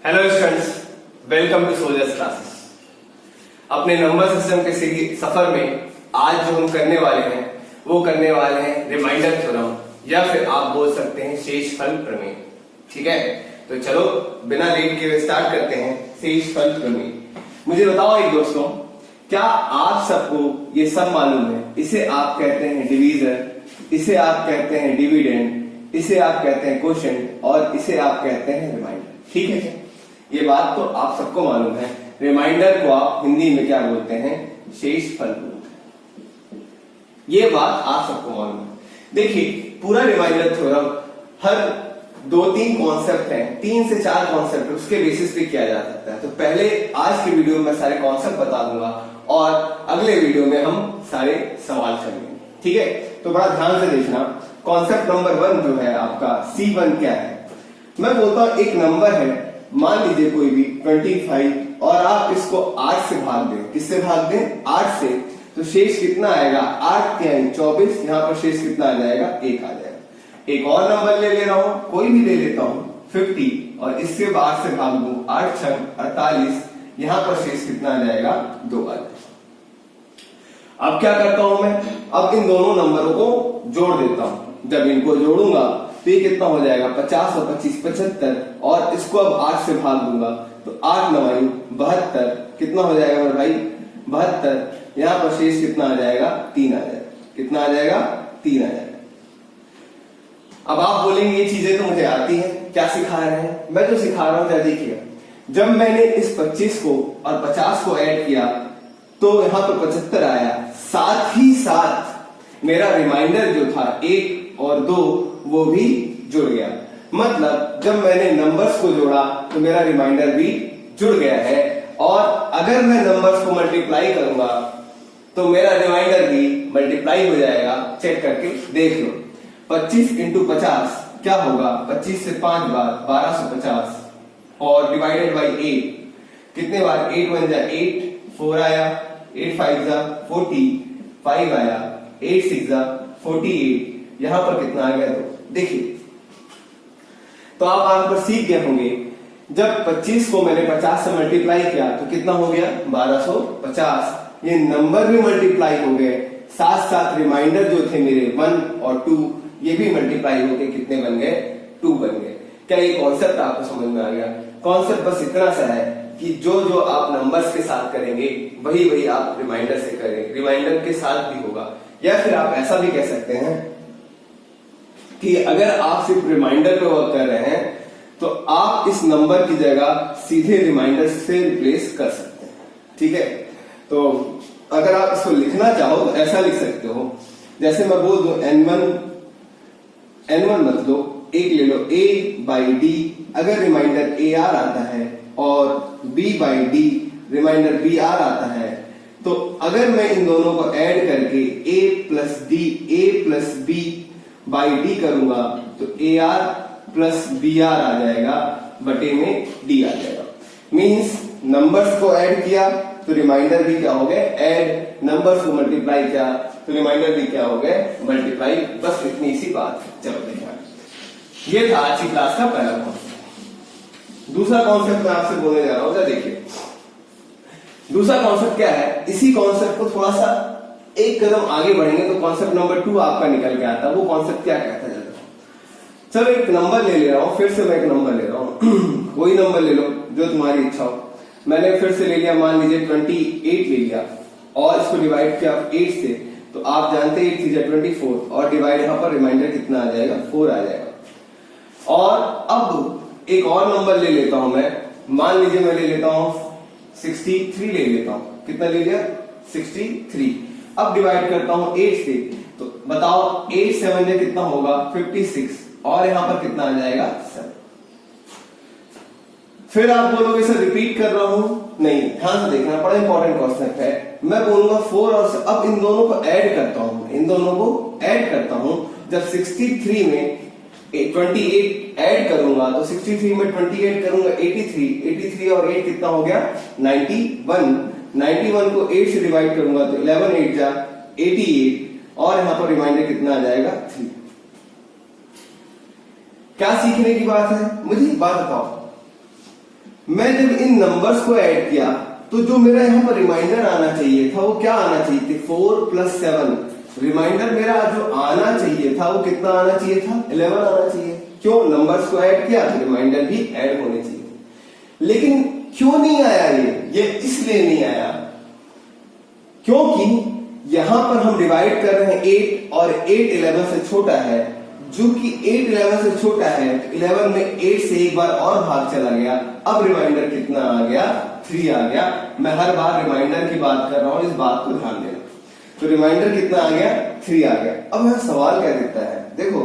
Hello students, welcome to soldiers classes. अपने number system के सफर में आज जो हम करने वाले हैं वो करने वाले हैं रिमाइंडर थ्योरम, या फिर आप बोल सकते हैं शेषफल प्रमेय। ठीक है, तो चलो बिना लेट किए स्टार्ट करते हैं शेषफल प्रमेय। मुझे बताओ एक दोस्तों, क्या आप सबको ये सब मालूम है? इसे आप कहते हैं डिवीजर, इसे आप कहते हैं डिविडेंड, इसे आप कहते हैं क्वोशिएंट और इसे आप कहते हैं रिमाइंडर। ठीक है, ये बात तो आप सबको मालूम है। रिमाइंडर को आप हिंदी में क्या बोलते हैं? शेषफल बोलते हैं। ये बात आप सबको मालूम है। देखिए, पूरा रिमाइंडर थ्योरम हर 2-3 कॉन्सेप्ट हैं, 3 से 4 कॉन्सेप्ट उसके बेसिस पे किया जा सकता है। तो पहले आज की वीडियो में सारे कॉन्सेप्ट बता दूंगा और अगले वीडियो में हम सारे सवाल करेंगे। ठीक है, तो बड़ा ध्यान से देखना। कॉन्सेप्ट नंबर 1 जो है आपका C1 क्या है? मैं बोलता हूं एक नंबर है, मान लीजिए कोई भी 25, और आप इसको 8 से भाग दें। किससे भाग दें? 8 से। तो शेष कितना आएगा? 8 के 24, यहां पर शेष कितना आ जाएगा? 1 आ जाएगा। एक और नंबर ले रहा हूं, कोई भी ले लेता हूं 50, और इससे 8 से भाग दूं, 8 6 48, यहां पर शेष कितना आ जाएगा? 2 आ जाएगा। अब क्या करता हूं मैं? अब इन दोनों नंबरों को जोड़ देता हूं। जब इनको जोड़ूंगा तो ये कितना हो जाएगा? 50 और 25 75, और इसको अब 8 से भाग दूंगा तो 8 9 72, कितना हो जाएगा मेरे भाई? 72। यहां पर शेष कितना आ जाएगा? 3 आ जाएगा। कितना आ जाएगा? 3 आ जाएगा। अब आप बोलेंगे ये चीजें तो मुझे आती हैं, क्या सिखा रहे हैं? मैं जो सिखा रहा हूं क्या देखिएगा, जब मैंने इस 25 को और 50 को ऐड किया तो यहां पर 75 आया। साथ ही साथ मेरा रिमाइंडर जो था 1 और 2 वो भी जुड़ गया। मतलब जब मैंने नंबर्स को जोड़ा तो मेरा रिमाइंडर भी जुड़ गया है। और अगर मैं नंबर्स को मल्टीप्लाई करूंगा तो मेरा रिमाइंडर भी मल्टीप्लाई हो जाएगा। चेक करके देख लो। 25 इंटू 50 क्या होगा? 25 से 5 बार 1250, और डिवाइडेड बाई 8 कितने बार? 8 1 जा 8, 4 आया, 8 5 जा 40, 5 आया, 8 6 जा 48, यहां पर कितना आ गया? तो देखिए, तो आप यहां पर सीख गए होंगे, जब 25 को मैंने 50 से मल्टीप्लाई किया तो कितना हो गया? 1250। ये नंबर भी मल्टीप्लाई हो गए, साथ साथ रिमाइंडर जो थे मेरे 1 और 2 ये भी मल्टीप्लाई होके कितने बन गए? 2 बन गए। क्या ये कॉन्सेप्ट आपको समझ में आ गया? कॉन्सेप्ट बस इतना सा है कि जो जो आप नंबर्स के साथ करेंगे वही वही आप रिमाइंडर से करेंगे, रिमाइंडर के साथ भी होगा। या फिर आप ऐसा भी कह सकते हैं कि अगर आप सिर्फ रिमाइंडर पे वर्क कर रहे हैं तो आप इस नंबर की जगह सीधे रिमाइंडर से रिप्लेस कर सकते हैं। ठीक है, तो अगर आप इसको लिखना चाहो तो ऐसा लिख सकते हो, जैसे मैं बोल दूं n1 मत लो, एक ले लो a/d। अगर रिमाइंडर AR आता है और b/d रिमाइंडर BR आता है, तो अगर मैं इन दोनों को ऐड करके a b बाई डी करूंगा तो AR प्लस BR आ जाएगा, बटे में D आ जाएगा। मींस नंबर्स को ऐड किया तो रिमाइंडर भी क्या हो गए? ऐड। नंबर्स को मल्टीप्लाई किया तो रिमाइंडर भी क्या हो गए? मल्टीप्लाई। बस इतनी सी बात। चलो देखा, ये था आज की क्लास का पहला कॉन्सेप्ट। दूसरा कॉन्सेप्ट मैं आपसे बोलने जा रहा हूं। देखिए, दूसरा कॉन्सेप्ट क्या है? इसी कॉन्सेप्ट को थोड़ा सा एक कदम आगे बढ़ेंगे तो कॉन्सेप्ट नंबर 2 आपका निकल के आता है। वो कॉन्सेप्ट क्या कहता है? चलो एक नंबर ले रहा हूं, फिर से मैं एक नंबर ले रहा हूं। कोई नंबर ले लो जो तुम्हारी इच्छा हो। मैंने फिर से ले लिया, मान लीजिए 28 ले लिया और इसको डिवाइड किया 8 से, तो आप जानते हैं 8 3 जा 24, और डिवाइड यहां पर रिमाइंडर कितना आ जाएगा? 4 आ जाएगा। और अब एक और नंबर ले लेता हूं मैं, मान लीजिए मैं ले लेता हूं 63 ले लेता हूं। कितना ले लिया? 63। अब डिवाइड करता हूं 8 से, तो बताओ 8 7 में कितना होगा? 56, और यहां पर कितना आ जाएगा? 7। फिर आप बोलोगे सर रिपीट कर रहा हूं। नहीं, ध्यान से देखना, बड़ा इंपॉर्टेंट कॉन्सेप्ट है। मैं बोलूंगा 4 और 7। अब इन दोनों को ऐड करता हूं, इन दोनों को ऐड करता हूं। जब 63 में 28 ऐड करूंगा तो 63 में 28 करूंगा 83 और 8 कितना हो गया? 91 को 8 से डिवाइड करूंगा तो 11 8 जा 88, और यहां पर रिमाइंडर कितना आ जाएगा? 3। क्या सीखने की बात है? मुझे एक बात बताओ, मैं जब इन नंबर्स को ऐड किया तो जो मेरा यहाँ पर रिमाइंडर आना चाहिए था वो क्या आना चाहिए थी, 4 + 7। रिमाइंडर मेरा जो आना चाहिए था वो कितना आना चाहिए था, 11 आना चाहिए। क्यों, नंबर्स को ऐड किया तो रिमाइंडर भी ऐड होने चाहिए। लेकिन क्यों नहीं आया ये इसलिए नहीं आया क्योंकि यहां पर हम डिवाइड कर रहे हैं 8 और 8 11 से छोटा है। जो कि 8 11 से छोटा है तो 11 में 8 से एक बार और भाग चला गया। अब रिमाइंडर कितना आ गया, 3 आ गया। मैं हर बार रिमाइंडर की बात कर रहा हूं, इस बात को ध्यान देना। तो रिमाइंडर कितना आ गया, 3 आ गया। अब यहां सवाल क्या देता है, देखो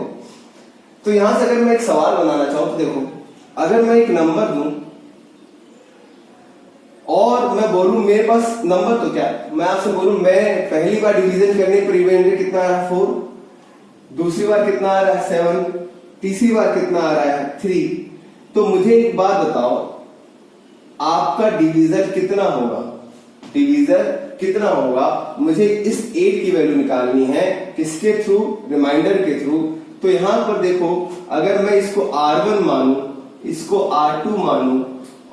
तो यहां से अगर मैं एक सवाल बनाना चाहूं तो देखो, अगर मैं एक नंबर दूं और मैं बोलूं मेरे पास नंबर तो क्या, मैं आपसे बोलूं मैं पहली बार डिवीजन करने पर रिमाइंडर कितना आ रहा है, 4, दूसरी बार कितना आ रहा है, 7, तीसरी बार कितना आ रहा है, 3। तो मुझे एक बात बताओ, आपका डिवीजर कितना होगा, डिवीजर कितना होगा? मुझे इस 8 की वैल्यू निकालनी है, किसके थ्रू, रिमाइंडर के थ्रू। तो यहां पर देखो, अगर मैं इसको R1 मानूं, इसको R2 मानूं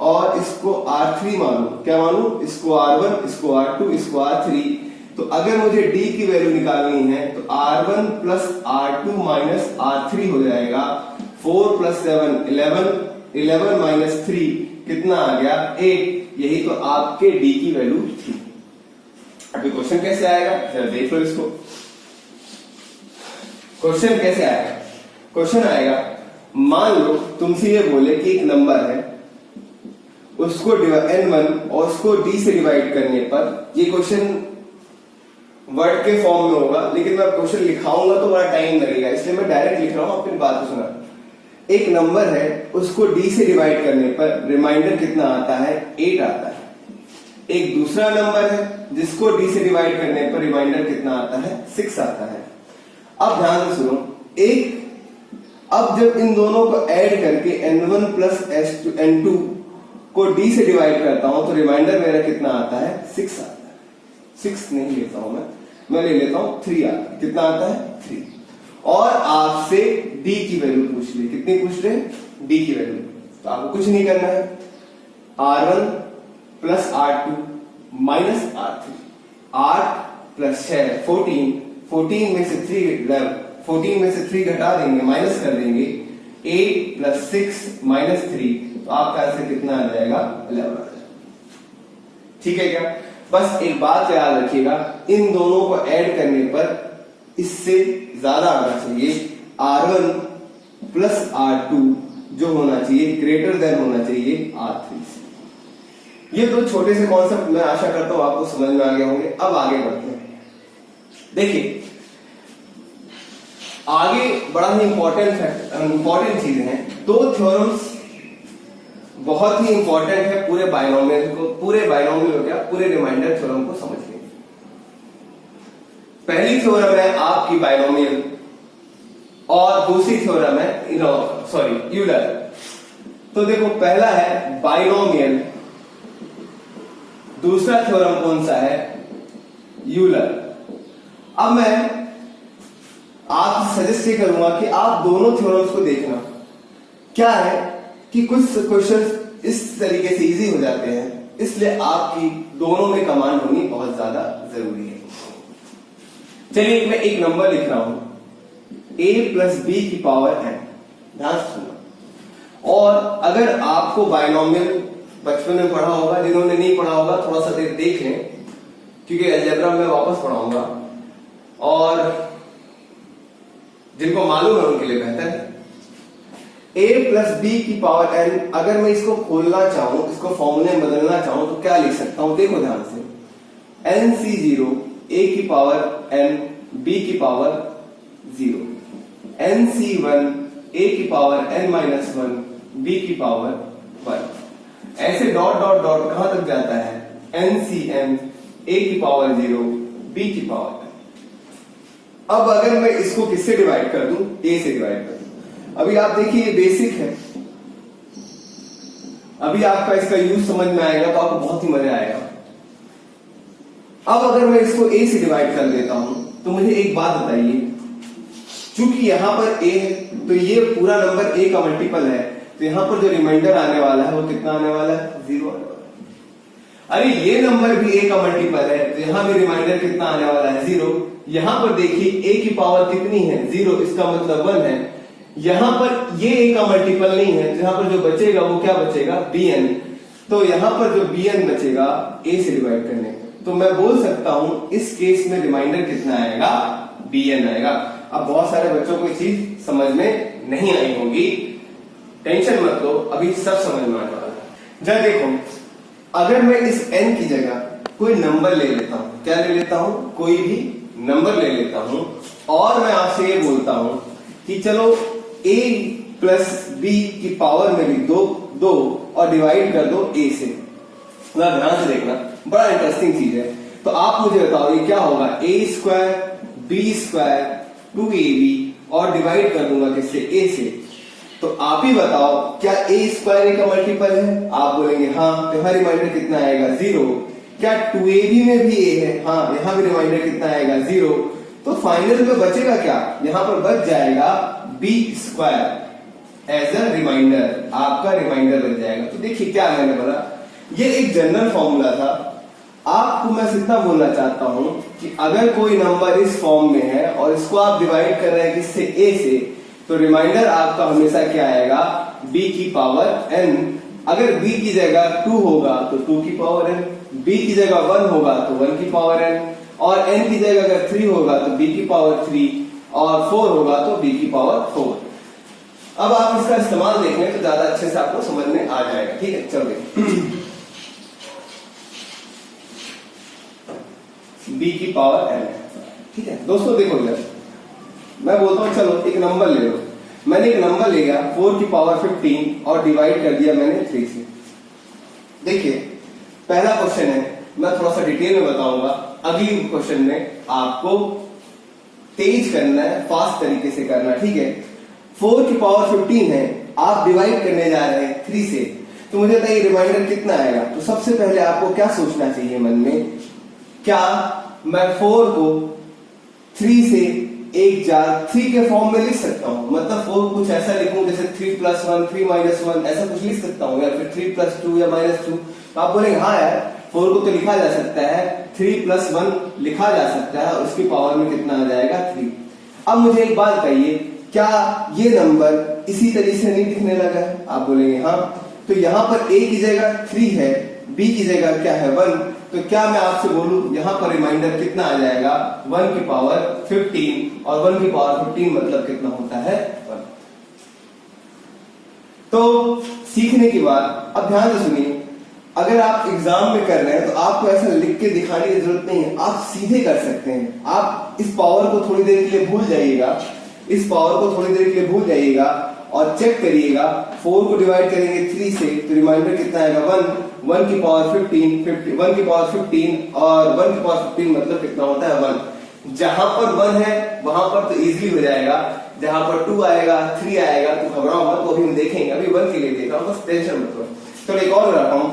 और इसको R3 मानूं, क्या मानूं, इसको R1, इसको R2, इसको R3, तो अगर मुझे D की वैल्यू निकालनी है तो R1 + R2 - R3 हो जाएगा। 4 + 7 11, 11 - 3 कितना आ गया, 8। यही तो आपके D की वैल्यू थी। अभी क्वेश्चन कैसे आएगा, जरा देख लो इसको। क्वेश्चन कैसे आएगा, क्वेश्चन आएगा, मान लो तुमसे ये बोले कि एक नंबर है, उसको n1 और उसको D से डिवाइड करने पर, ये क्वेश्चन वर्ड के फॉर्म में होगा, लेकिन मैं क्वेश्चन लिखाऊंगा तो बड़ा टाइम लगेगा, इसलिए मैं डायरेक्ट लिख रहा हूं, अपनी बात को सुना। एक नंबर है, उसको D से डिवाइड करने पर रिमाइंडर कितना आता है, 8 आता है। एक दूसरा नंबर है जिसको D से डिवाइड करने पर रिमाइंडर कितना आता है, 6 आता है। अब ध्यान से सुनो, अब जब इन दोनों को ऐड करके n1 + n2 को D से डिवाइड करता हूं तो रिमाइंडर मेरा कितना आता है, 6 आता है। 6 नहीं लेता हूं मैं ले लेता हूं 3 आता है। कितना आता है, 3। और आपसे D की वैल्यू पूछ ली, कितनी पूछ रहे, D की वैल्यू। तो आपको कुछ नहीं करना है, R1 + R2 - R3, 8 + 6 14, 14 में से 3 11, 14 में से 3 घटा देंगे, माइनस कर देंगे, 8 + 6 - 3, तो आपका आंसर कितना आ जाएगा, 11 आ जाएगा। ठीक है क्या? बस एक बात याद रखिएगा, इन दोनों को ऐड करने पर इससे ज्यादा आना चाहिए, R1 + R2 जो होना चाहिए ग्रेटर देन होना चाहिए R3 से। ये दो छोटे से कॉन्सेप्ट मैं आशा करता हूं आपको समझ में आ गए होंगे। अब आगे बढ़ते हैं। देखिए आगे बड़ा ही इंपॉर्टेंट चीजें हैं। 2 थ्योरम्स बहुत ही इंपॉर्टेंट है पूरे बायनोमियल को क्या, पूरे रिमाइंडर थ्योरम को समझने। पहली थ्योरम है आपकी बायनोमियल और दूसरी थ्योरम है यूलर। तो देखो पहला है बायनोमियल, दूसरा थ्योरम कौन सा है, यूलर। अब मैं आपसे सजेस्ट ये करूंगा कि आप दोनों थ्योरम्स को देखना। क्या है कि कुछ क्वेश्चंस इस तरीके से इजी हो जाते हैं, इसलिए आपकी दोनों में कमांड होनी बहुत ज्यादा जरूरी है। चलिए मैं एक नंबर लिख रहा हूं, a + b की पावर n, ध्यान से सुनना। और अगर आपको बायनोमियल बचपन में पढ़ा होगा, जिन्होंने नहीं पढ़ा होगा थोड़ा सा देख लें, क्योंकि अलजेब्रा में वापस पढ़ाऊंगा, और जिनको मालूम है उनके लिए बेहतर है। a + b की पावर n, अगर मैं इसको खोलना चाहूं, इसको फॉर्मूले में बदलना चाहूं तो क्या लिख सकता हूं, देखो ध्यान से, nc0 a की पावर n b की पावर 0, nc1 a की पावर n - 1 b की पावर 1। ऐसे डॉट डॉट डॉट कहां तक जाता है, ncn a की पावर 0 b की पावर 1। अब अगर मैं इसको किससे डिवाइड कर दूं, a से डिवाइड कर दूं। अभी आप देखिए ये बेसिक है, अभी आपका इसका यूज समझ में आएगा तो आपको बहुत ही मजा आएगा। अब अगर मैं इसको a से डिवाइड कर देता हूं तो मुझे एक बात बताइए, चूंकि यहां पर a है तो ये पूरा नंबर a का मल्टीपल है, तो यहाँ पर जो रिमाइंडर आने वाला है वो कितना आने वाला है, 0 आने वाला है। अरे ये नंबर भी a का मल्टीपल है, तो यहाँ भी रिमाइंडर कितना आने वाला है, 0। यहाँ पर देखिए a की पावर कितनी है, 0, इसका मतलब 1 है। यहाँ पर ये a का मल्टीपल नहीं है, तो यहाँ पर जो बचेगा वो क्या बचेगा, bn। तो यहाँ पर जो bn बचेगा a से डिवाइड करने का, तो मैं बोल सकता हूं इस केस में रिमाइंडर कितना आएगा, bn आएगा। अब बहुत सारे बच्चों को ये चीज समझ में नहीं आई होगी, टेंशन मत लो, अभी सब समझ में आने वाला है। जरा देखो, अगर मैं इस n की जगह कोई नंबर ले लेता हूं, क्या ले लेता हूं, कोई भी नंबर ले लेता हूं, और मैं आपसे ये बोलता हूं कि चलो a प्लस b की पावर में लिख दो और डिवाइड कर दो a से। ध्यान से देखना, बड़ा इंटरेस्टिंग चीज है। तो आप मुझे बताओ ये क्या होगा, a square b square 2ab और डिवाइड कर दूंगा किससे, a से। तो आप ही बताओ क्या a स्क्वायर का मल्टीपल है, आप बोलेंगे हाँ, तो यहाँ रिमाइंडर कितना आएगा, 0। क्या 2ab में भी a है, हाँ, यहाँ भी रिमाइंडर कितना आएगा, 0। तो फाइनल में बचेगा क्या, यहाँ पर बच जाएगा b square as a remainder, आपका रिमाइंडर बच जाएगा। तो देखिए क्या मैंने बोला, ये एक जनरल फॉर्मूला था। आपको मैं इतना बोलना चाहता हूं कि अगर कोई नंबर इस फॉर्म में है और इसको आप डिवाइड कर रहे हैं किससे, a से, तो रिमाइंडर आपका हमेशा क्या आएगा, b की पावर n। अगर b की जगह 2 होगा तो 2 की पावर n, b की जगह 1 होगा तो 1 की पावर n, और n की जगह अगर 3 होगा तो b की पावर 3, और 4 होगा तो b की पावर 4। अब आप इसका इस्तेमाल देख लें तो ज्यादा अच्छे से आपको समझ में आ जाएगा। ठीक है, चलो b की पावर n। ठीक है दोस्तों, देखो इधर मैं बोलता हूं चलो एक नंबर ले लो। मैंने एक नंबर ले गया 4 की पावर 15 और डिवाइड कर दिया मैंने 3 से। देखिए पहला क्वेश्चन है, मैं थोड़ा सा डिटेल में बताऊंगा, अगली क्वेश्चन में आपको तेज करना है, फास्ट तरीके से करना है। ठीक है, 4 की पावर 15 है, आप डिवाइड करने जा रहे हैं 3 से, तो मुझे बताइए रिमाइंडर कितना आएगा। तो सबसे पहले आपको क्या सोचना चाहिए मन में, क्या मैं 4 को 3 से एक जार 3 के फॉर्म में लिख सकता हूं, मतलब 4 कुछ ऐसा लिखूं जैसे 3 + 1 3 - 1 ऐसा कुछ लिख सकता हूं, या फिर 3 + 2 या -2। तो आप बोलेंगे हाँ यार 4 को तो लिखा जा सकता है, 3 + 1 लिखा जा सकता है, और उसकी पावर में कितना आ जाएगा, 3। अब मुझे एक बात कहिए, क्या ये नंबर इसी तरीके से नहीं दिखने लगा है, आप बोलेंगे हाँ। तो यहाँ पर a की जगह 3 है, b की जगह क्या है, 1। तो क्या मैं आपसे बोलूं यहाँ पर रिमाइंडर कितना आ जाएगा, 1 की पावर 15, और 1 की पावर 15 मतलब कितना होता है, 1। तो सीखने के बाद अब ध्यान से सुनिए, अगर आप एग्जाम में कर रहे हैं तो आपको ऐसा लिख के दिखाने की जरूरत नहीं है, आप सीधे कर सकते हैं। आप इस पावर को थोड़ी देर के लिए भूल जाइएगा, इस पावर को थोड़ी देर के लिए भूल जाइएगा और चेक करिएगा। 4 को डिवाइड करेंगे 3 से तो रिमाइंडर कितना आएगा, 1 की पावर 15 1 की पावर 15, और 1 की पावर 15 मतलब कितना होता है, 1। जहां पर 1 है वहां पर तो इजीली हो जाएगा, जहां पर 2 आएगा 3 आएगा तो घबराओ मत, वो अभी हम देखेंगे, अभी 1 के लिए देख रहा हूं, बस टेंशन मत लो। चलो एक और रखा हूं,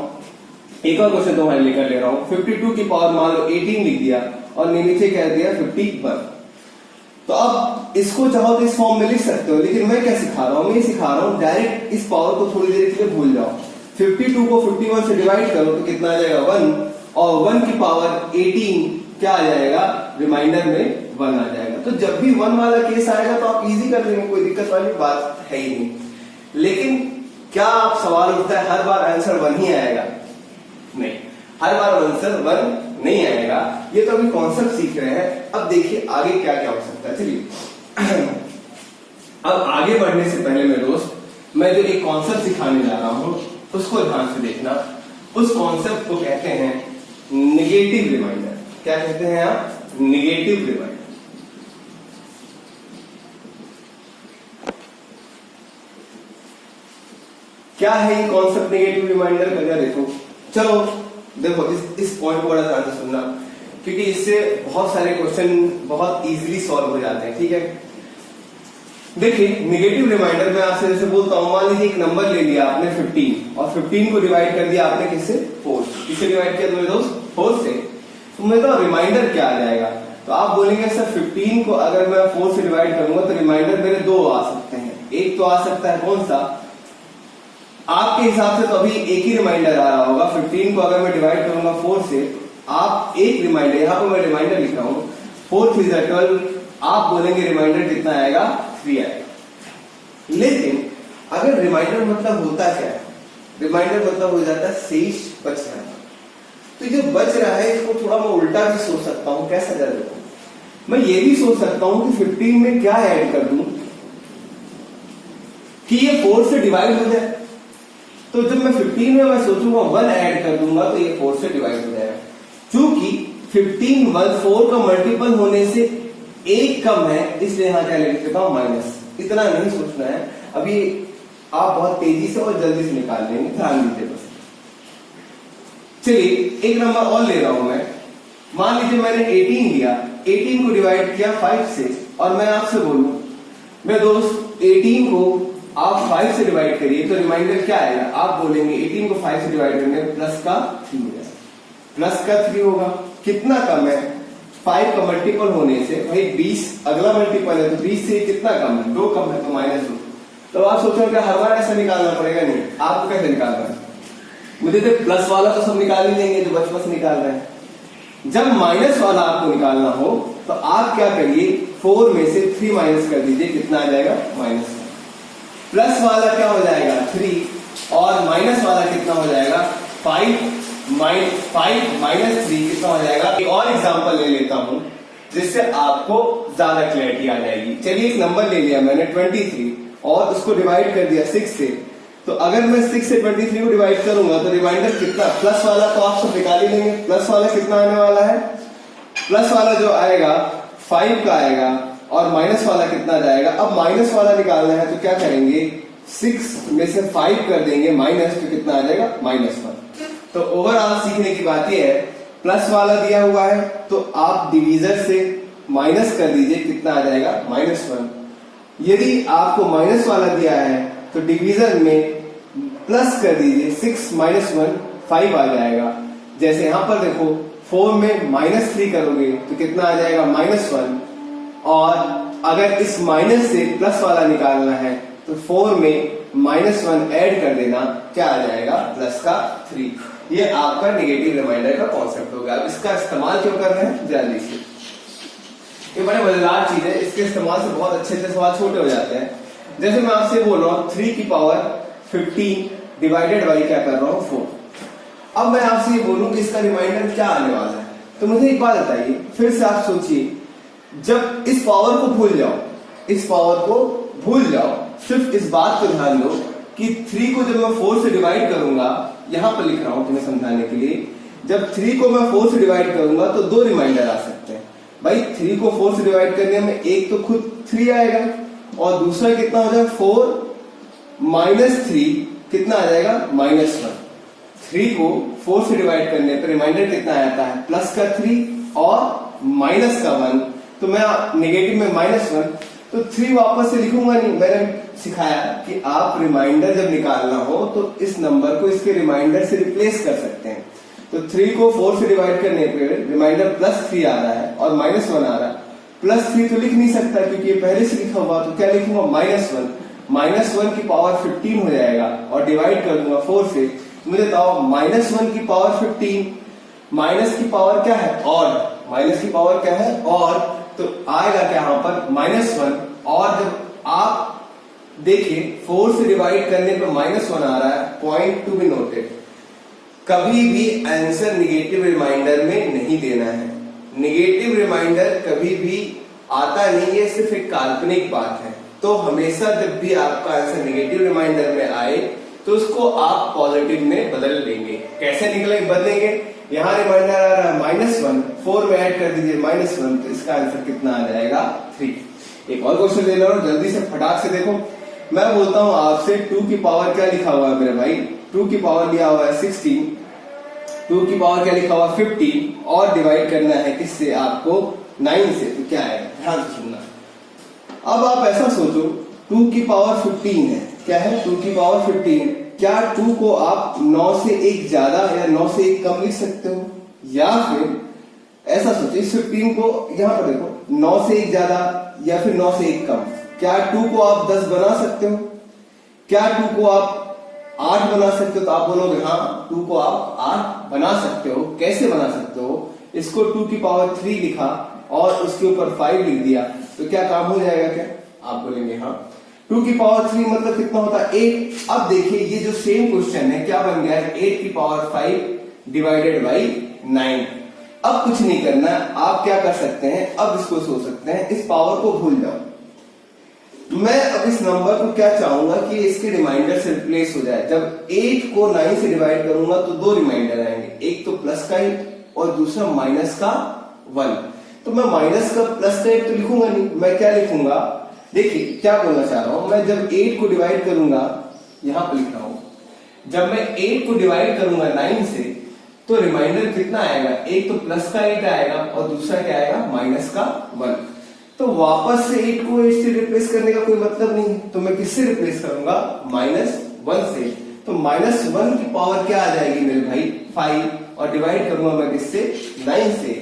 एक और क्वेश्चन तुम्हारे लेकर ले रहा हूं। 52 की पावर मान लो 18 लिख दिया और नीचे कह दिया 51। तो अब इसको चाहो तो इस फॉर्म में लिख सकते हो, लेकिन मैं क्या सिखा रहा हूं, मैं सिखा रहा हूं डायरेक्ट इस पावर को थोड़ी देर के लिए भूल जाओ। 52 को 51 से डिवाइड करो तो कितना आ जाएगा, 1, और 1 की पावर 18 क्या आ जाएगा, रिमाइंडर में 1 आ जाएगा। तो जब भी 1 वाला केस आएगा तो आप इजी कर लेंगे, कोई दिक्कत वाली बात है ही नहीं। लेकिन क्या आप सवाल उठता है हर बार आंसर 1 ही आएगा, नहीं, हर बार आंसर 1 नहीं आएगा। ये तो अभी कॉन्सेप्ट सीख रहे हैं, अब देखिए आगे क्या क्या हो सकता है। चलिए अब आगे बढ़ने से पहले मेरे दोस्त, मैं जो एक कॉन्सेप्ट सिखाने जा रहा हूं उसको ध्यान से देखना। उस कॉन्सेप्ट को कहते हैं नेगेटिव रिमाइंडर। क्या कहते हैं आप, नेगेटिव रिमाइंडर। क्या है ये कॉन्सेप्ट नेगेटिव रिमाइंडर का, देखो चलो देखो इस पॉइंट को बड़ा ध्यान से सुनना, क्योंकि इससे बहुत सारे क्वेश्चन बहुत इजीली सॉल्व हो जाते हैं। ठीक है, देखिए नेगेटिव रिमाइंडर में आपसे जैसे बोलता हूं, मान लीजिए एक नंबर ले लिया आपने 15 और 15 को डिवाइड कर दिया आपने किससे, 4। किससे डिवाइड किया मेरे दोस्त, 4 से। तो मैं तो रिमाइंडर क्या आ जाएगा, तो आप बोलेंगे सर 15 को अगर मैं 4 से डिवाइड करूंगा तो रिमाइंडर मेरे 2 आ सकते हैं। एक तो आ सकता है कौन सा, आपके हिसाब से तो अभी एक ही रिमाइंडर आ रहा होगा। 15 को अगर मैं डिवाइड करूंगा 4 से, आप एक रिमाइंडर, यहां पर मैं रिमाइंडर लिख रहा हूं, 4 3 12, आप बोलेंगे रिमाइंडर कितना आएगा, 3 आएगा। लेकिन अगर रिमाइंडर मतलब होता क्या है, रिमाइंडर मतलब हो जाता है शेष बच रहा है। तो जो बच रहा है इसको थोड़ा मैं उल्टा भी सोच सकता हूं। कैसा कर देखो, मैं ये भी सोच सकता हूं कि 15 में क्या ऐड कर दूं कि ये 4 से डिवाइड हो जाए। तो जब मैं 15 में मैं सोचूंगा 1 ऐड कर दूंगा तो ये 4 से डिवाइड हो जाएगा। क्योंकि 15 4 का मल्टीपल होने से एक कम है, इसलिए यहां क्या लिख देता हूं, माइनस। इतना नहीं सोचना है, अभी आप बहुत तेजी से और जल्दी से निकाल लेंगे, ध्यान दीजिए बस। चलिए एक नंबर और ले रहा हूं मैं। मान लीजिए मैंने 18 लिया, 18 को डिवाइड किया 5 से, और मैं आपसे बोलूं मैं दोस्त 18 को आप 5 से डिवाइड करिए तो रिमाइंडर क्या आएगा, आप बोलेंगे 18 को 5 से डिवाइड करने प्लस का 3 हो जाएगा, प्लस का 3 होगा। कितना कम है, 5 का मल्टीपल होने से, भाई 20 अगला मल्टीपल है तो 20 से कितना कम है, 2 कम है तो -2। तो आप सोचो क्या हर बार ऐसा निकालना पड़ेगा, नहीं, आपको कैसे निकालना है, मुझे तो प्लस वाला तो सब निकाल ही लेंगे जो बच बच निकाल रहे हैं। जब माइनस वाला आपको निकालना हो तो आप क्या करिए, 4 में से 3 माइनस कर दीजिए, कितना आ जाएगा, -1। प्लस वाला क्या हो जाएगा, 3, और माइनस वाला कितना हो जाएगा, 5 माइनस 3 कितना हो जाएगा। एक और एग्जांपल ले लेता हूं जिससे आपको ज्यादा क्लैरिटी आ जाएगी। चलिए एक नंबर ले लिया मैंने 23 और उसको डिवाइड कर दिया 6 से। तो अगर मैं 6 से 23 को डिवाइड करूंगा तो रिमाइंडर कितना, प्लस वाला तो आप सब निकाल ही लेंगे, प्लस वाला कितना आने वाला है, प्लस वाला जो आएगा 5 का आएगा, और माइनस वाला कितना जाएगा। अब माइनस वाला निकालना है तो क्या करेंगे, 6 में से 5 कर देंगे माइनस, तो कितना आ जाएगा, -1। तो ओवरऑल सीखने की बात यह है, प्लस वाला दिया हुआ है तो आप डिवीजर से माइनस कर दीजिए, कितना आ जाएगा, -1। यदि आपको माइनस वाला दिया है तो डिवीजन में प्लस कर दीजिए, 6 - 1 5 आ जाएगा। जैसे यहां पर देखो 4 में -3 करोगे तो कितना आ जाएगा, -1। और अगर इस माइनस से प्लस वाला निकालना है तो 4 में -1 ऐड कर देना, क्या आ जाएगा, प्लस का 3। ये आपका नेगेटिव रिमाइंडर का कॉन्सेप्ट हो गया। अब इसका इस्तेमाल क्यों कर रहे हैं, जल्दी से, ये बड़े मजेदार चीज है, इसके इस्तेमाल से बहुत अच्छे अच्छे सवाल छोटे हो जाते हैं। जैसे मैं आपसे बोल रहा हूं 3 की पावर 15 डिवाइडेड बाई क्या कर रहा हूं, 4। अब मैं आपसे ये बोलूं कि इसका रिमाइंडर क्या आने वाला है, तो मुझे एक बात बताइए, फिर से आप सोचिए, जब इस पावर को भूल जाओ, इस पावर को भूल जाओ, सिर्फ इस बात को ध्यान दो कि 3 को जब मैं 4 से डिवाइड करूंगा, यहां पर लिख रहा हूं तुम्हें समझाने के लिए, जब 3 को मैं 4 से डिवाइड करूंगा तो 2 रिमाइंडर आ सकते हैं। भाई 3 को 4 से डिवाइड करने में एक तो खुद 3 आएगा और दूसरा कितना हो जाएगा, 4 - 3 कितना आ जाएगा, -1। 3 को 4 से डिवाइड करने पर रिमाइंडर कितना आता है, प्लस का 3 और माइनस का 1। तो मैं नेगेटिव में -1, तो 3 वापस से लिखूंगा नहीं। मैंने सिखाया कि आप रिमाइंडर जब निकालना हो तो इस नंबर को इसके रिमाइंडर से रिप्लेस कर सकते हैं। तो 3 को 4 से डिवाइड करने पे रिमाइंडर +3 आ रहा है और -1 आ रहा है। +3 तो लिख नहीं सकता क्योंकि ये पहले से लिखा हुआ, तो क्या लिखूंगा, -1। -1 की पावर 15 हो जाएगा और डिवाइड कर दूंगा 4 से। मुझे बताओ -1 की पावर 15, माइनस की पावर क्या है, और माइनस की पावर क्या है, और तो आएगा क्या यहां पर, -1। और जब आप देखिए 4 से डिवाइड करने पर -1 आ रहा है, पॉइंट टू बी नोटेड, कभी भी आंसर निगेटिव रिमाइंडर में नहीं देना है। निगेटिव रिमाइंडर कभी भी आता नहीं है, सिर्फ एक काल्पनिक बात है। तो हमेशा जब भी आपका आंसर निगेटिव रिमाइंडर में आए तो उसको आप पॉजिटिव में बदल लेंगे। कैसे बदलेंगे, यहाँ रिमाइंडर आ रहा है -1, 4 में ऐड कर दीजिए -1, तो इसका आंसर कितना आ जाएगा, 3। एक और क्वेश्चन ले लो, जल्दी से फटाक से देखो। मैं बोलता हूं आपसे 2 की पावर क्या लिखा हुआ है मेरे भाई, 2 की पावर लिया हुआ है 16, 2 की पावर क्या लिखा हुआ 15, और डिवाइड करना है किससे, आपको 9 से। तो क्या है, ध्यान से सुनना। अब आप ऐसा सोचो 2 की पावर 15 है, क्या है, 2 की पावर 15, क्या 2 को आप 9 से 1 ज्यादा या 9 से 1 कम लिख सकते हो, या फिर ऐसा सोचिए 15 को यहां पर देखो 9 से 1 ज्यादा या फिर 9 से 1 कम, क्या 2 को आप 10 बना सकते हो, क्या 2 को आप 8 बना सकते हो, तो आप बोलोगे हाँ 2 को आप 8 बना सकते हो। कैसे बना सकते हो? इसको 2 की पावर 3 लिखा और उसके ऊपर 5 लिख दिया, तो क्या काम हो जाएगा? क्या आप बोलेंगे हाँ। 2 की पावर 3 मतलब कितना होता है? 8। अब देखिए ये जो सेम क्वेश्चन है क्या बन गया है? 8 की पावर 5 डिवाइडेड बाई 9। अब कुछ नहीं करना, आप क्या कर सकते हैं, अब इसको सोच सकते हैं, इस पावर को भूल जाओ। मैं अब इस नंबर को क्या चाहूंगा कि इसके रिमाइंडर से रिप्लेस हो जाए। जब 8 को 9 से डिवाइड करूंगा तो 2 रिमाइंडर आएंगे, एक तो प्लस का 8 और दूसरा माइनस का 1। तो मैं माइनस का प्लस का 8 तो लिखूंगा नहीं, मैं क्या लिखूंगा? देखिए क्या बोलना चाह रहा हूं मैं, जब 8 को डिवाइड करूंगा, यहां पर लिख रहा हूं, जब मैं 8 को डिवाइड करूंगा 9 से तो रिमाइंडर कितना आएगा? एक तो प्लस का 8 आएगा और दूसरा क्या आएगा? माइनस का 1। तो वापस से 8 को 8 से रिप्लेस करने का कोई मतलब नहीं, तो मैं किससे रिप्लेस करूंगा? -1 से। तो -1 की पावर क्या आ जाएगी मेरे भाई? 5, और डिवाइड करूंगा मैं किससे? 9 से।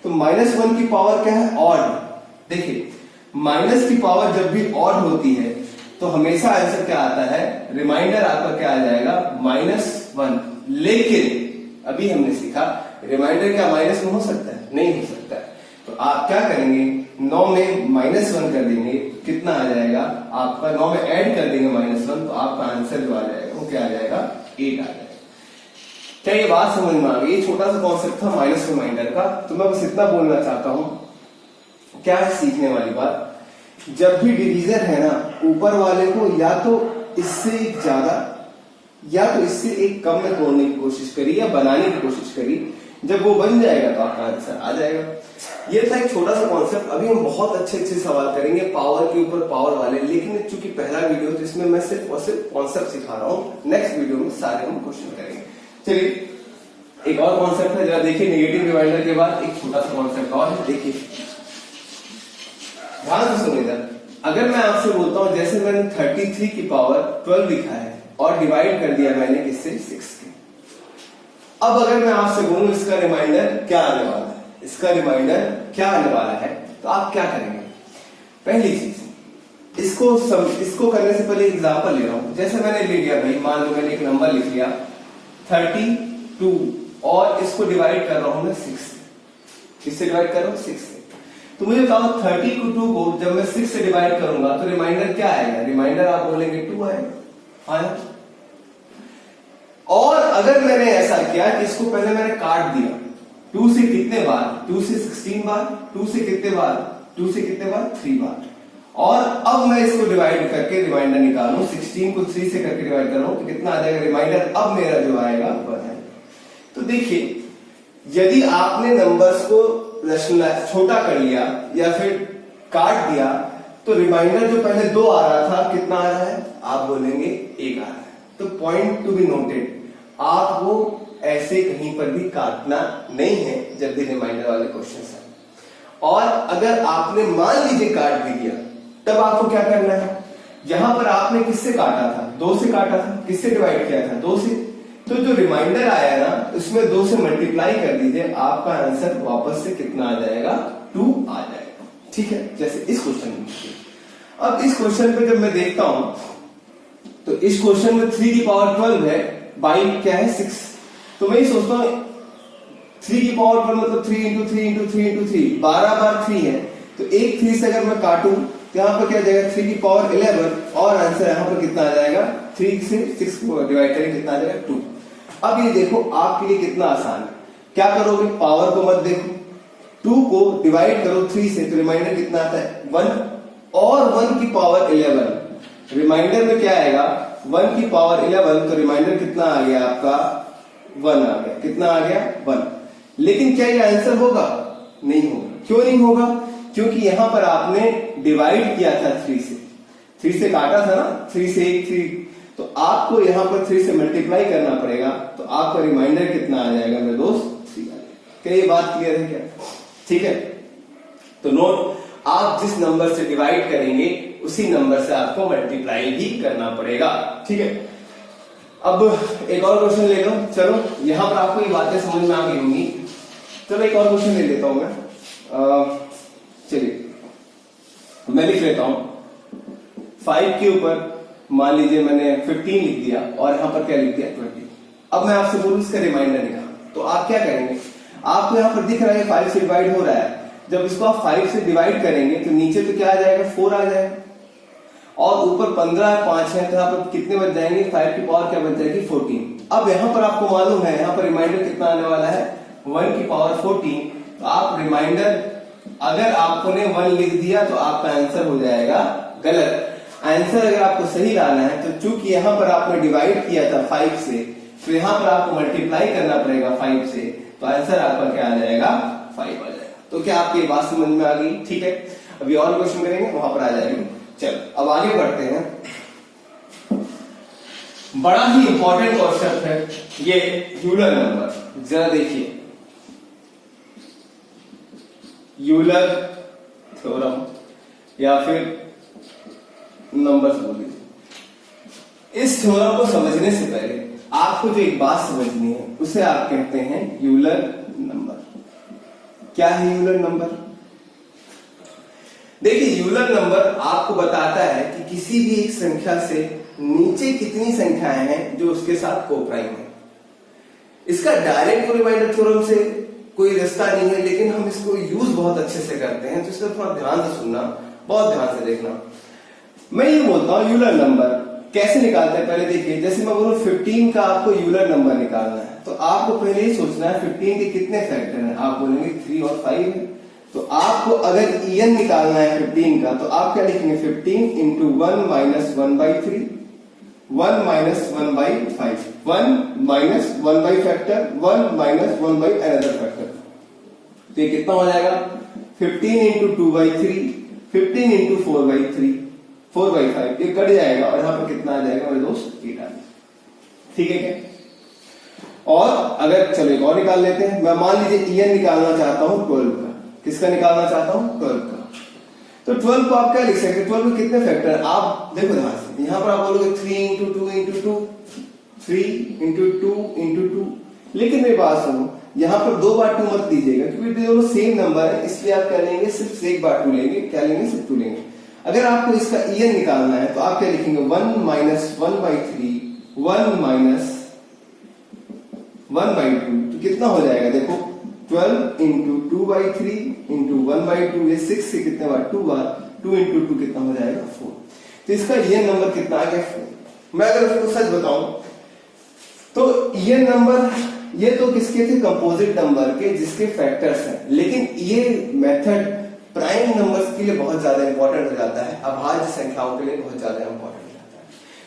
तो -1 की पावर क्या है? ऑड। देखिए माइनस की पावर जब भी ऑड होती है तो हमेशा आंसर क्या आता है? रिमाइंडर आपका क्या आ जाएगा? -1। लेकिन अभी हमने सीखा रिमाइंडर क्या माइनस में हो सकता है? नहीं हो सकता है। तो आप क्या करेंगे? 9 में -1 कर देंगे, कितना आ जाएगा आपका? 9 में ऐड कर देंगे -1, तो आपका आंसर जो आ जाएगा वो क्या आ जाएगा? 8 आ जाएगा। क्या ये बात समझ में आ गई? छोटा सा कॉन्सेप्ट था माइनस रिमाइंडर का, तो मैं बस इतना बोलना चाहता हूं। क्या है सीखने वाली बात? जब भी डिवीजन है ना, ऊपर वाले को या तो इससे एक ज्यादा या तो इससे एक कम में तोड़ने की कोशिश करी या बनाने की कोशिश करी। जब वो बन जाएगा तो आपका आंसर आ जाएगा। ये था एक छोटा सा कॉन्सेप्ट। अभी हम बहुत अच्छे अच्छे सवाल करेंगे पावर के ऊपर पावर वाले, लेकिन चूंकि पहला वीडियो तो इसमें मैं सिर्फ और सिर्फ कॉन्सेप्ट सिखा रहा हूँ। नेक्स्ट वीडियो में सारे हम क्वेश्चन करेंगे। चलिए एक और कॉन्सेप्ट है, जरा देखिए। नेगेटिव रिमाइंडर के बाद एक छोटा सा कॉन्सेप्ट और है, देखिए ध्यान से सुनिएगा। अगर मैं आपसे बोलता हूं जैसे मैंने 33 की पावर 12 लिखा है और डिवाइड कर दिया मैंने किससे? 6 के। अब अगर मैं आपसे बोलूं इसका रिमाइंडर क्या आने वाला है, इसका रिमाइंडर क्या आने वाला है, तो आप क्या करेंगे? पहली चीज इसको करने से पहले एग्जांपल ले रहा हूं। जैसे मैंने ले लिया भाई, मान लो मैंने एक नंबर लिख लिया 32 और इसको डिवाइड कर रहा हूं मैं 6 से। किससे डिवाइड कर रहा हूं? 6 से। तो मुझे बताओ 32 को जब मैं 6 से डिवाइड करूंगा तो रिमाइंडर क्या आएगा? रिमाइंडर आप बोलेंगे 2 आएगा। और अगर मैंने ऐसा किया कि इसको पहले मैंने काट दिया 2 से कितने बार? 2 से 16 बार। 2 से कितने बार? 2 से कितने बार? 3 बार। और अब मैं इसको डिवाइड करके रिमाइंडर निकालूं, 16 को 3 से करके डिवाइड कर रहा हूं तो कितना आ जाएगा रिमाइंडर? अब मेरा जो आएगा 1 है। तो देखिए यदि आपने नंबर्स को छोटा कर लिया या फिर काट दिया तो रिमाइंडर जो पहले 2 आ रहा था कितना आ रहा है? आप बोलेंगे 1 आ रहा है। तो पॉइंट टू बी नोटेड, आपको ऐसे कहीं पर भी काटना नहीं है जब भी रिमाइंडर वाले क्वेश्चन है। और अगर आपने मान लीजिए काट भी दिया तब आपको क्या करना है? यहां पर आपने किससे काटा था? 2 से काटा था। किससे डिवाइड किया था? 2 से। तो जो रिमाइंडर आया ना उसमें 2 से मल्टीप्लाई कर दीजिए, आपका आंसर वापस से कितना आ जाएगा? 2 आ जाएगा। ठीक है, जैसे इस क्वेश्चन में। अब इस क्वेश्चन पे जब मैं देखता हूं तो इस क्वेश्चन में 3 की पावर 12 है, बाई क्या है? 6। तो मैं ये सोचता हूं 3 की पावर 12 मतलब 3 इंटू 3 इंटू 3 इंटू 3, 12 बार 3 है। तो एक 3 से अगर मैं काटूं तो यहाँ पर क्या जाएगा? 3 की पावर 11 और आंसर यहाँ पर कितना आ जाएगा? 3 से 6 को डिवाइड करें कितना आ जाएगा? 2। अब ये देखो आपके लिए कितना आसान है। क्या करोगे? पावर को मत देखो, 2 को डिवाइड करो 3 से तो रिमाइंडर कितना आता है? 1 और 1 की पावर 11। रिमाइंडर में क्या आएगा? 1 की पावर 11। तो रिमाइंडर कितना आ गया आपका? 1 आ गया। कितना आ गया? 1। लेकिन क्या ये आंसर होगा? नहीं होगा। क्यों नहीं होगा? क्योंकि यहां पर आपने डिवाइड किया था 3 से, 3 से काटा था ना, 3 से 1 3, तो आपको यहां पर 3 से मल्टीप्लाई करना पड़ेगा। तो आपका रिमाइंडर कितना आ जाएगा मेरे दोस्त? 3 आ जाएगा। क्या ये बात क्लियर है क्या? ठीक है, तो नोट, आप जिस नंबर से डिवाइड करेंगे उसी नंबर से आपको मल्टीप्लाई भी करना पड़ेगा। ठीक है, अब एक और क्वेश्चन ले लो। चलो यहां पर आपको ये बातें समझ में आ गई होंगी। चलो एक और क्वेश्चन ले लेता हूं मैं। चलिए मैं लिख लेता हूं 5 के ऊपर मान लीजिए मैंने 15 लिख दिया और यहाँ पर क्या लिख दिया 20। अब मैं आपसे बोलूं इसका रिमाइंडर निकाल, तो आप क्या करेंगे, आपको यहाँ पर दिख रहा है 5 से डिवाइड हो रहा है, जब इसको आप 5 से डिवाइड करेंगे तो नीचे तो क्या आ जाएगा 4 आ जाएगा, और ऊपर 15 5 है तो यहाँ पर कितने बच जाएंगे, 5 की पावर क्या बच जाएगी 14। अब यहाँ पर आपको मालूम है यहाँ पर रिमाइंडर कितना आने वाला है 1 की पावर 14, तो आप रिमाइंडर अगर आपने 1 लिख दिया तो आपका आंसर हो जाएगा गलत। आंसर अगर आपको सही लाना है तो चूंकि यहाँ पर आपने डिवाइड किया था 5 से, तो यहाँ पर आपको मल्टीप्लाई करना पड़ेगा 5 से, तो आंसर आपका क्या आ जाएगा 5 आ जाएगा। तो क्या आपकी बात समझ में आ गई? ठीक है, अभी और क्वेश्चन करेंगे वहां पर आ जाएगी। चलो अब आगे बढ़ते हैं। बड़ा ही इंपॉर्टेंट क्वेश्चन है ये यूलर नंबर। जरा देखिए यूलर थ्योरम या फिर नंबर्स बोल लीजिए। इस थ्योरम को समझने से पहले आपको जो एक बात समझनी है उसे आप कहते हैं यूलर नंबर। क्या है यूलर नंबर? देखिए यूलर नंबर आपको बताता है कि किसी भी एक संख्या से नीचे कितनी संख्याएं हैं जो उसके साथ कोप्राइम है। इसका डायरेक्ट रिमाइंडर थ्योरम से कोई रिश्ता नहीं है, लेकिन हम इसको यूज बहुत अच्छे से करते हैं, तो इसको थोड़ा ध्यान से सुनना, बहुत ध्यान से देखना। मैं ये बोलता हूं यूलर नंबर कैसे निकालते हैं। पहले देखिए, जैसे मैं बोलूं 15 का आपको यूलर नंबर निकालना है, तो आपको पहले ही सोचना है 15 के कितने फैक्टर हैं। आप बोलेंगे 3 और 5 है, तो आपको अगर en निकालना है 15 का, तो आप क्या लिखेंगे 15 into 1 minus 1/3, 1 minus 1/5, 1 minus 1 factor, 1 minus 1 by another factor. तो ये कितना हो जाएगा 15 इंटू 2/3, 15 इंटू 4/3, 4/5, ये कट जाएगा और यहाँ पर कितना आ जाएगा मेरे दोस्त 8 आ जाएगा। ठीक है क्या? और अगर चलो एक और निकाल लेते हैं। मैं मान लीजिए en निकालना चाहता हूं 12 का। किसका निकालना चाहता हूं 12 का। तो 12 को आप क्या लिख सकते हैं, 12 में कितने फैक्टर है आप देखो ध्यान से। यहां पर आप बोलोगे 3 इंटू 2 इंटू 2, 3 इंटू 2 इंटू 2, लेकिन मेरी बात सुनो, यहाँ पर 2 बार 2 मत लीजिएगा क्योंकि दोनों सेम नंबर है, इसलिए आप क्या लेंगे सिर्फ 1 बार 2 लेंगे। क्या लेंगे? सिर्फ 2 लेंगे। अगर आपको इसका en निकालना है तो आप क्या लिखेंगे 1 माइनस 1/3, 1 माइनस 1/2, तो कितना हो जाएगा देखो 12 इंटू 2/3 इंटू 1/2, ये 6 से कितने बार 2 बार, 2 इंटू 2 कितना हो जाएगा 4। तो इसका en नंबर कितना आ गया 4। मैं अगर उसको सच बताऊं तो en नंबर ये तो किसके थे, कंपोजिट नंबर के जिसके फैक्टर्स हैं, लेकिन ये मेथड प्राइम नंबर्स के लिए बहुत ज्यादा इंपॉर्टेंट हो जाता है, अभाज्य संख्याओं के लिए बहुत ज्यादा इंपॉर्टेंट हो जाता है।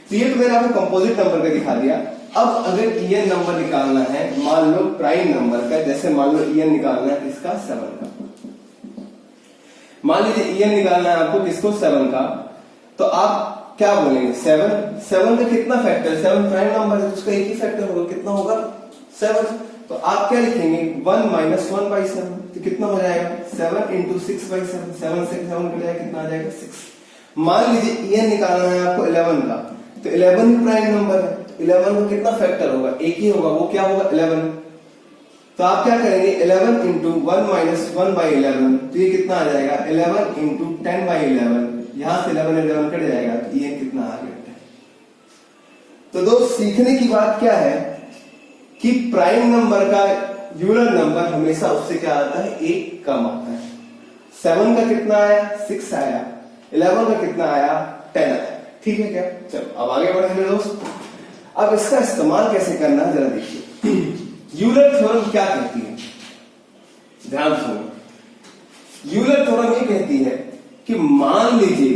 तो ये तो मैंने आपको कंपोजिट नंबर का दिखा दिया। अब अगर en नंबर निकालना है, मान लो प्राइम नंबर का, जैसे मान लो en निकालना है किसका 7 का, मान लीजिए en निकालना है आपको किसको 7 का, तो आप क्या बोलेंगे 7 का कितना फैक्टर, 7 प्राइम नंबर है, उसका एक ही फैक्टर होगा, कितना होगा 7। तो आप क्या लिखेंगे 1 माइनस 1/7, तो कितना हो जाएगा 7 इंटू 6/7, 7 से 7 कट जाएगा, कितना आ जाएगा 6। मान लीजिए en निकालना है आपको 11 का, तो 11 भी प्राइम नंबर है, 11 का कितना फैक्टर होगा, एक ही होगा, वो क्या होगा 11। तो आप क्या करेंगे 11 इंटू 1 माइनस 1/11, तो ये कितना आ जाएगा 11 इंटू 10/11, यहां से 11 कट जाएगा, तो en कितना आ गया 10। तो दोस्त सीखने की बात क्या है कि प्राइम नंबर का यूलर नंबर हमेशा उससे क्या आता है, 1 कम आता है। 7 का कितना आया 6 आया, 11 का कितना आया 10 आया। ठीक है क्या? चलो अब आगे बढ़े मेरे दोस्त। अब इसका इस्तेमाल कैसे करना है जरा देखिए। यूलर थ्योरम क्या कहती है, ध्यान सुनो। यूलर थ्योरम ये कहती है कि मान लीजिए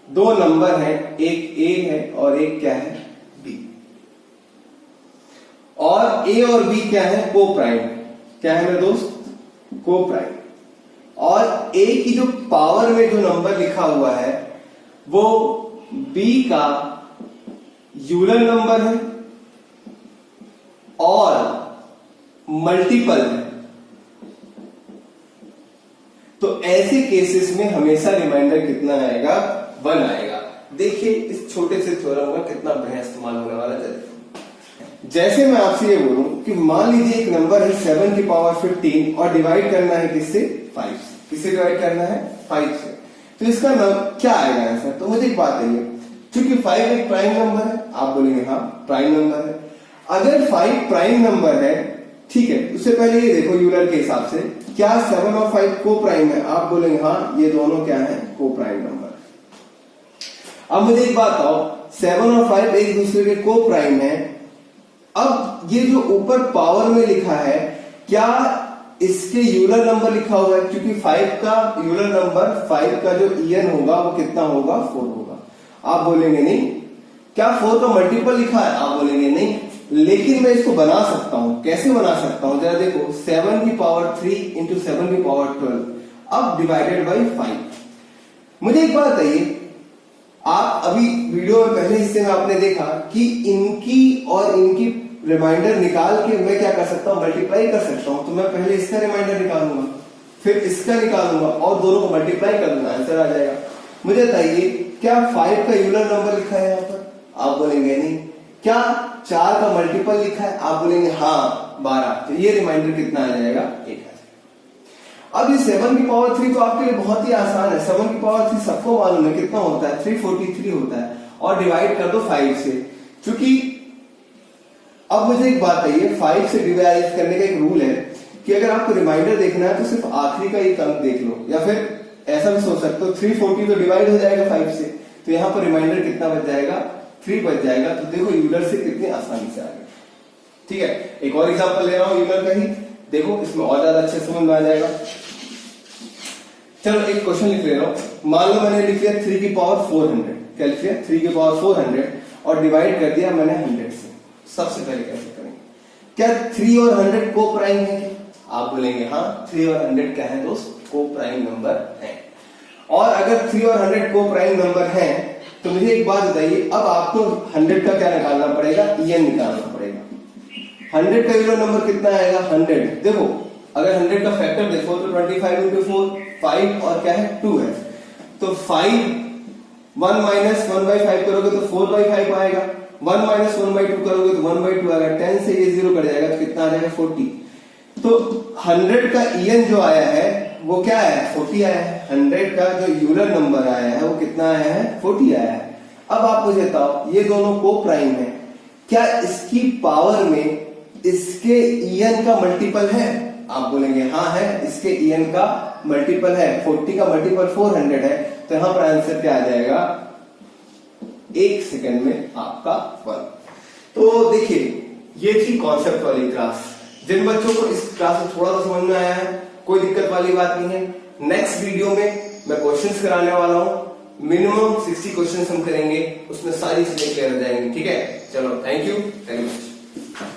2 नंबर हैं, एक a है और एक क्या है b, और a और b क्या है को प्राइम, क्या है मेरे दोस्त को प्राइम, और a की जो पावर में जो नंबर लिखा हुआ है वो b का यूलर नंबर है और मल्टीपल है। तो ऐसे केसेस में हमेशा रिमाइंडर कितना आएगा 1 आएगा। देखिए इस छोटे से थ्योरम का कितना बढ़िया इस्तेमाल होने वाला है। जैसे मैं आपसे ये बोलूं कि मान लीजिए एक नंबर है 7 की पावर 15 और डिवाइड करना है किससे 5 से, किससे डिवाइड करना है 5 से, तो इसका क्या आएगा आंसर। तो मुझे एक बात है, क्योंकि 5 एक प्राइम नंबर है, आप बोलेंगे हाँ प्राइम नंबर है। अगर 5 प्राइम नंबर है, ठीक है, उससे पहले ये देखो यूलर के हिसाब से क्या 7 और 5 को प्राइम है, आप बोलेंगे हाँ ये दोनों क्या है, को प्राइम नंबर। अब मुझे एक बात बताओ, 7 और 5 एक दूसरे के को प्राइम है। अब ये जो ऊपर पावर में लिखा है, क्या इसके यूलर नंबर लिखा हुआ है? क्योंकि 5 का यूलर नंबर, 5 का जो ईएन होगा वो कितना होगा, 4 होगा। आप बोलेंगे नहीं। क्या 4 का मल्टीपल लिखा है? आप बोलेंगे नहीं। लेकिन मैं इसको बना सकता हूं। कैसे बना सकता हूं, जरा देखो, 7 की पावर 3 इंटू 7 की पावर 12 अब डिवाइडेड बाई 5। मुझे एक बात बताइए, आप अभी वीडियो में पहले हिस्से में आपने देखा कि इनकी और इनकी रिमाइंडर निकाल के मैं क्या कर सकता हूं, मल्टीप्लाई कर सकता हूं। तो मैं पहले इसका रिमाइंडर निकालूंगा, फिर इसका निकालूंगा और दोनों को मल्टीप्लाई कर दूंगा, आंसर आ जाएगा। मुझे बताइए, क्या 5 का यूलर नंबर लिखा है यहाँ पर? आप बोलेंगे नहीं। क्या 4 का मल्टीपल लिखा है? आप बोलेंगे हाँ 12। तो ये रिमाइंडर कितना आ जाएगा, 1 आ जाएगा। अब ये 7 की पावर 3 तो आपके लिए बहुत ही आसान है। 7 की पावर 3 सबको मालूम है कितना होता है, 343 होता है, और डिवाइड कर दो 5 से। क्योंकि अब मुझे एक बात बताइए, 5 से डिवाइड करने का एक रूल है कि अगर आपको रिमाइंडर देखना है तो सिर्फ आखिरी का एक अंक देख लो, या फिर ऐसा भी सोच सकते हो 340 तो डिवाइड हो जाएगा 5 से, तो यहाँ पर रिमाइंडर कितना बच जाएगा, 3 बच जाएगा। तो देखो यूलर से कितनी आसानी से आ गया। ठीक है, एक और एग्जांपल ले रहा हूं यूलर का ही, देखो इसमें और ज्यादा अच्छे समझ में आ जाएगा। चलो एक क्वेश्चन लिख ले रहा हूं। मान लो मैंने लिख लिया 3 की पावर 400, क्या लिख लिया, 3 की पावर 400 और डिवाइड कर दिया मैंने 100 से। सबसे पहले कैसे करेंगे, क्या 3 और 100 को प्राइम है क्या? आप बोलेंगे हाँ 3 और 100 क्या है दोस्त, को प्राइम नंबर है। और अगर 3 और 100 को प्राइम नंबर है तो मुझे एक बात बताइए, अब आपको 100 का क्या निकालना पड़ेगा, ईएन निकालना पड़ेगा। 100 का यूलर नंबर कितना आएगा, 100। देखो अगर 100 का फैक्टर देखो तो 25 इंटू 4 5 और क्या है 2 है, तो 5 1 माइनस 1/5 करोगे तो 4/5 आएगा, 1 माइनस 1/2 करोगे तो 1/2 आएगा, 10 से ये 0 कट जाएगा तो कितना आ जाएगा 40। तो 100 का ईएन जो आया है वो क्या है, 40 आया है। 100 का जो यूलर नंबर आया है वो कितना आया है, 40 आया है। अब आप मुझे बताओ, ये दोनों को प्राइम है, क्या इसकी पावर में इसके ईएन का मल्टीपल है? आप बोलेंगे हाँ है, इसके ईएन का मल्टीपल है। 40 का मल्टीपल 400 है, तो यहां पर आंसर क्या आ जाएगा, 1 सेकंड में आपका 1। तो देखिए ये थी कॉन्सेप्ट वाली क्लास। जिन बच्चों को इस क्लास में थोड़ा सा समझ में आया है, कोई दिक्कत वाली बात नहीं है। नेक्स्ट वीडियो में मैं क्वेश्चंस कराने वाला हूं, मिनिमम 60 क्वेश्चंस हम करेंगे, उसमें सारी चीजें क्लियर हो जाएंगी। ठीक है, चलो थैंक यू वेरी मच।